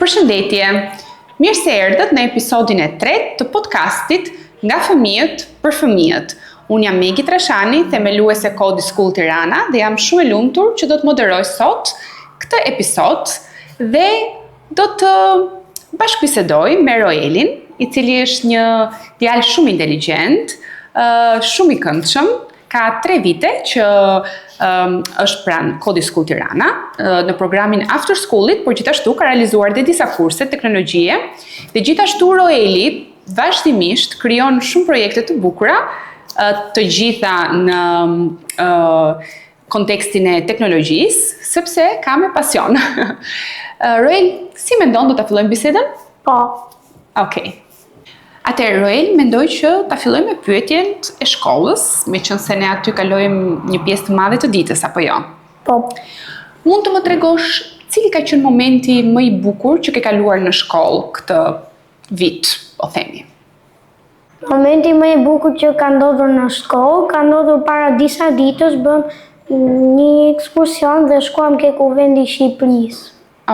Përshëndetje! Mirë se erdhët në episodin e 3 të podcastit Nga fëmijët për fëmijët. Unë jam Megi Trashani, themeluese Kodi School Tirana dhe jam shumë e lumtur që do të moderoj sot këtë episod dhe do të bashkëbisedoj me Roelin, i cili është një djalë shumë inteligjent, shumë i këndshëm, ka 3 vite që është pranë Kodi School Tirana në programin After Schoolit, por gjithashtu ka realizuar dhe disa kurse teknologjie dhe gjithashtu Roeli vazhdimisht krijon shumë projekte të bukura, të gjitha në kontekstin e teknologjisë, sepse ka me pasion. Roel, si mendon do ta fillojmë bisedën? Po. Okej. Atëherë, Roel, mendoj që ta fillojmë me pyetjen e shkollës, meqense ne aty kalojmë një pjesë të madhe të ditës, apo jo? Po. Mund të më tregosh cili ka qenë momenti më i bukur që ke kaluar në shkollë këtë vit, po themi? Momenti më i bukur që ka ndodhur në shkollë, ka ndodhur para disa ditësh, bëm një ekskursion dhe shkuam ke kuvendi i Shqipërisë.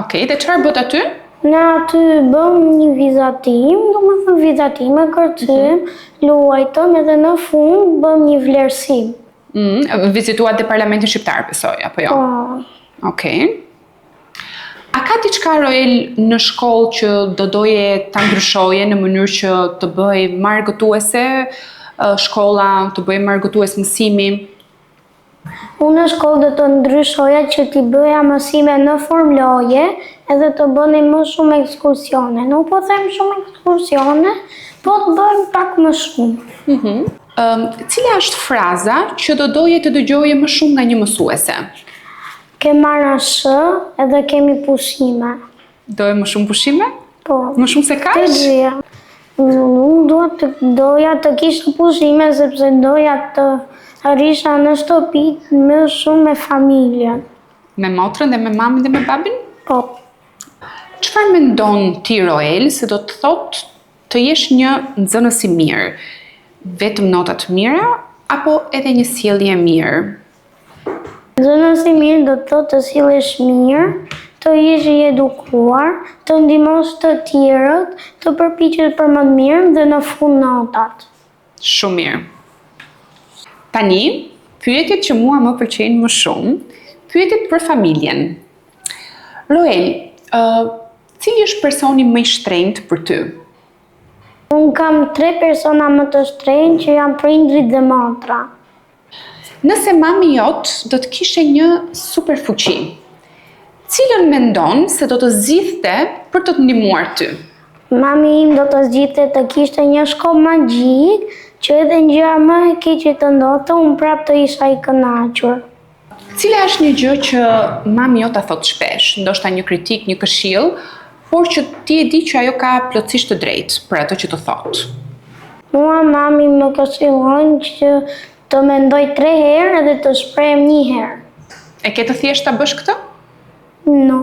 Okej, dhe çfarë bët aty? Ne aty bëm një vizatim, domethënë vizatim e kërcym, luajtëm edhe në fund bëm një vlerësim. Vizituat dhe Parlamentin Shqiptar, besoj, apo jo? Po. Okej. A ka diçka, Roel, në shkollë që do doje ta ndryshoje në mënyrë që të bëj marrëgëtuese shkolla, të bëj marrëgëtues mësimi? Unë në shkollë do të ndryshoja që t'i bëja mësime në formë loje edhe të bëni më shumë ekskursione. Nuk po them shumë ekskursione, po të bëjmë pak më shumë. Cila është fraza që do doje të dëgjoje më shumë nga një mësuese? Ke marrë shë edhe kemi pushime. Doje më shumë pushime? Po. Më shumë se kaq? Të gjitha. Unë doja të kisha pushime sepse doja të arrisha në shtëpi më shumë me familjen. Me motrën dhe me mamin dhe me babin? Po. Çfarë mendon ti, Roel, se do të thotë të jesh një nxënës i mirë? Vetëm nota të mira apo edhe një sjellje e mirë? Nxënës i mirë do të thotë të sillesh mirë, të jesh i edukuar, të ndihmosh të tjerët, të përpiqesh për më të mirën dhe në fund notat. Shumë mirë. Tani, pyetjet që mua më pëlqejnë më shumë, pyetjet për familjen. Roel, cili është personi më i shtrenjtë për ty? Unë kam 3 persona më të shtrenjtë që janë prindrit dhe motra. Nëse mami jot do të kishe një super fuqi, cilën mendon se do të zgjidhte për të ndihmuar ty? Mami im do të zgjidhte të kishte një shkollë magjik që edhe në gjëra më e keqe të ndodhte, unë prapë të isha i kënaqur. Cila është një gjë që mami jot ta thot shpesh, ndoshta një kritik, një këshill, por që ti e di që ajo ka plotësisht të drejtë për ato që të thot? Mua mami më këshillon që të mendoj 3 herë edhe të shprehem 1 herë. E ke të thjesht ta bësh këtë? No.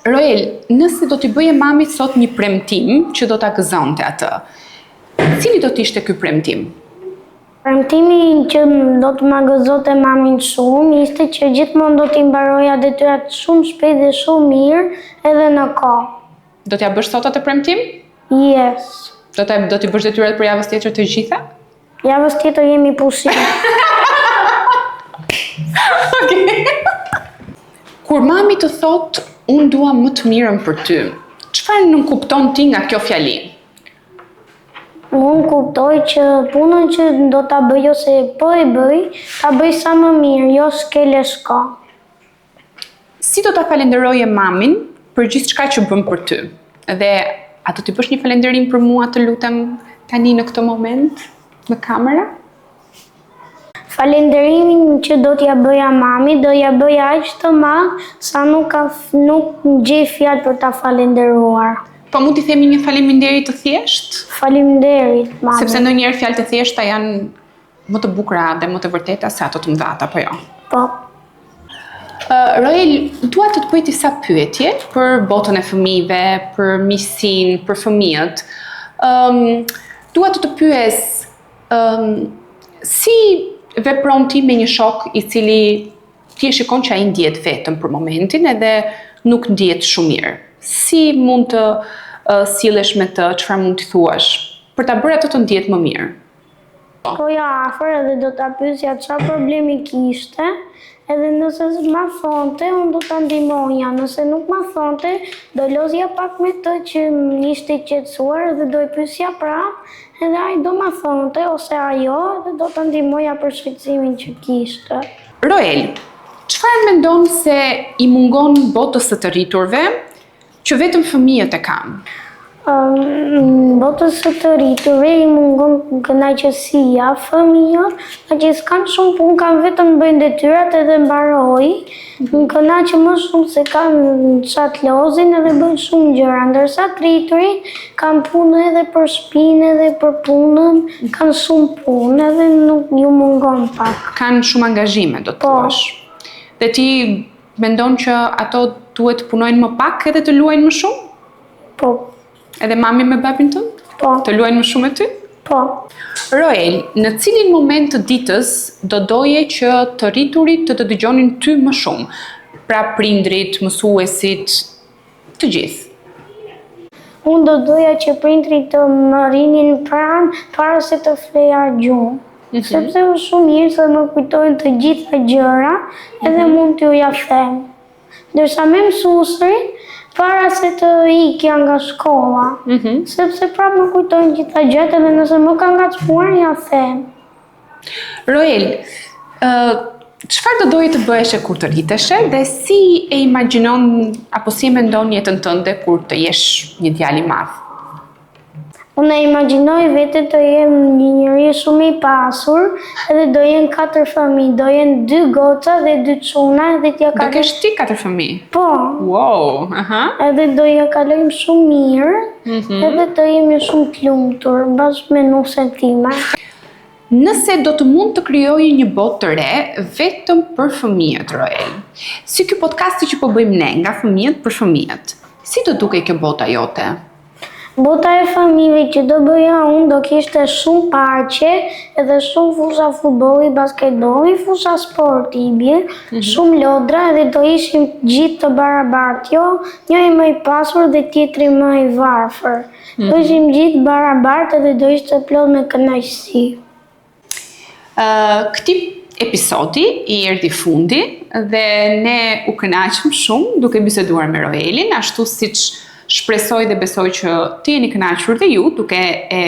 Roel, nëse do t'i bëje mamit sot një premtim që do ta gëzonte atë, cili do t'ishte ky premtim? Premtimi që do të ma gëzonte mamin shumë ishte që gjithmonë do t'i mbaroja detyrat shumë shpejt dhe shumë mirë edhe në kohë. Do t'ja bësh sot atë premtim? Yes. Do t'i bësh detyrat për javës tjetër të gjitha? Javës tjetër jemi pushim. Okay. Kur mami të thot, unë dua më të mirën për ty, çfarë nuk kupton ti nga kjo fjali? Unë kuptoj që punën që do ta bëj ose po e bëj, ta bëj sa më mirë, jo s'kele shko. Si do ta falenderoje mamin për gjithçka që bën për ty? Dhe a do t'i bësh një falënderim për mua, të lutem, tani në këtë moment, në kamera? Falenderimin që do t'ja bëja mami, do ja bëja aq të madh sa nuk gjej fjalë për ta falenderuar. Po mund t'i themi një faleminderit të thjesht? Faleminderit, mami. Sepse ndonjëherë fjalët e thjeshta janë më të bukura dhe më të vërteta se ato të mëdha, apo jo? Po. Roel, dua të bëj disa pyetje për botën e fëmijëve, për miqësinë, për fëmijët. Dua të pyes si vepron ti me një shok i cili ti e shikon që ai ndjet vetëm për momentin edhe nuk ndihet shumë mirë. Si mund të sillesh me të, çfarë mund t'i thuash për ta bërë atë të ndihet më mirë? Shkoja afër edhe do ta pyesja çfarë problemi kishte, edhe nëse ma thonte, unë do ta ndihmoja. Nëse nuk ma thonte, do lozja pak me të që ishte i qetësuar dhe do i pyesja prapë, edhe ai do ma thonte ose ajo dhe do ta ndihmoja për shqetësimin që kishte. Roel, çfarë mendon se i mungon botës së të rriturve që vetëm fëmijët e kanë? Botës së të rriturve i mungon kënaqësia, fëmijët, që s'kan shumë punë, kanë vetëm bëjnë detyrat edhe mbaroi, kënaqen më shumë se kanë çat lozin edhe bëjnë shumë gjëra, ndërsa të rriturit kanë punë edhe për shtëpinë edhe për punën, kanë shumë punë edhe nuk ju mungon pak. Kanë shumë angazhime, do të thuash. Dhe ti mendon që ato duhet të punojnë më pak edhe të luajnë më shumë? Po. Edhe mami me babin tënd? Po. Të luajnë më shumë me ty? Po. Roel, në cilin moment të ditës do doje që të rriturit të dëgjonin ty më shumë? Pra prindrit, mësuesit, të gjithë. Unë do doja që prindrit të më rinin pranë para se të fleja gjuhë. Sepse është shumë mirë se më kujtojnë të gjitha gjëra edhe mund t'ju ja them. Ndërsa me mësuesit, para se të ikja nga shkolla, sepse prapë më kujtojnë gjitha gjërat edhe nëse më ka ngacmuar ja them. Roel, çfarë do doje të bëheshe kur të rriteshe dhe si e imagjinon apo si e mendon jetën tënde kur të jesh një djalë i madh? Unë e imagjinoj vete të jem një njeri shumë i pasur edhe do jenë 4 fëmijë, do jenë 2 goca dhe 2 çuna edhe t'ja Do kesh ti 4 fëmijë? Po. Wow, Edhe do ja kalojmë shumë mirë, edhe të jemi shumë të lumtur bashkë me nusen time. Nëse do të mund të krijojë një botë të re vetëm për fëmijët, Roel, si ky podcasti që po bëjmë ne, nga fëmijët për fëmijët, si do dukej kjo bota jote? Bota e fëmijëve që do bëja unë do kishte shumë paqe edhe shumë fusha futbolli, basketbolli, fusha sporti i bie, shumë lodra edhe do ishim gjithë të barabartë, jo njëri më i pasur dhe tjetri më i varfër. Do ishim gjithë barabartë edhe do ishte plot me kënaqësi. Këtij episodi i erdhi fundi dhe ne u kënaqëm shumë duke biseduar me Roelin, ashtu siç shpresoj dhe besoj që ti jeni kënaqur dhe ju duke e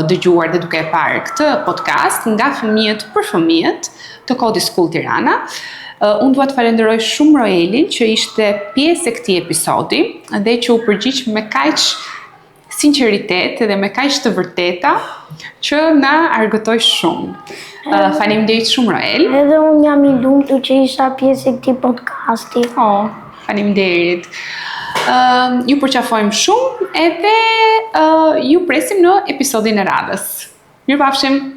dëgjuar dhe duke e parë këtë podcast nga fëmijët për fëmijët të Kodi School Tirana. Unë dua të falenderoj shumë Roelin që ishte pjesë e këtij episodi dhe që u përgjigj me kaq sinqeritet dhe me kaq të vërteta që na argëtoi shumë. Faleminderit shumë Roel. Edhe unë jam i lumtur që isha pjesë e këtij podcasti. Faleminderit. Ju përqafojmë shumë edhe ju presim në episodin e radhës. Mirupafshim!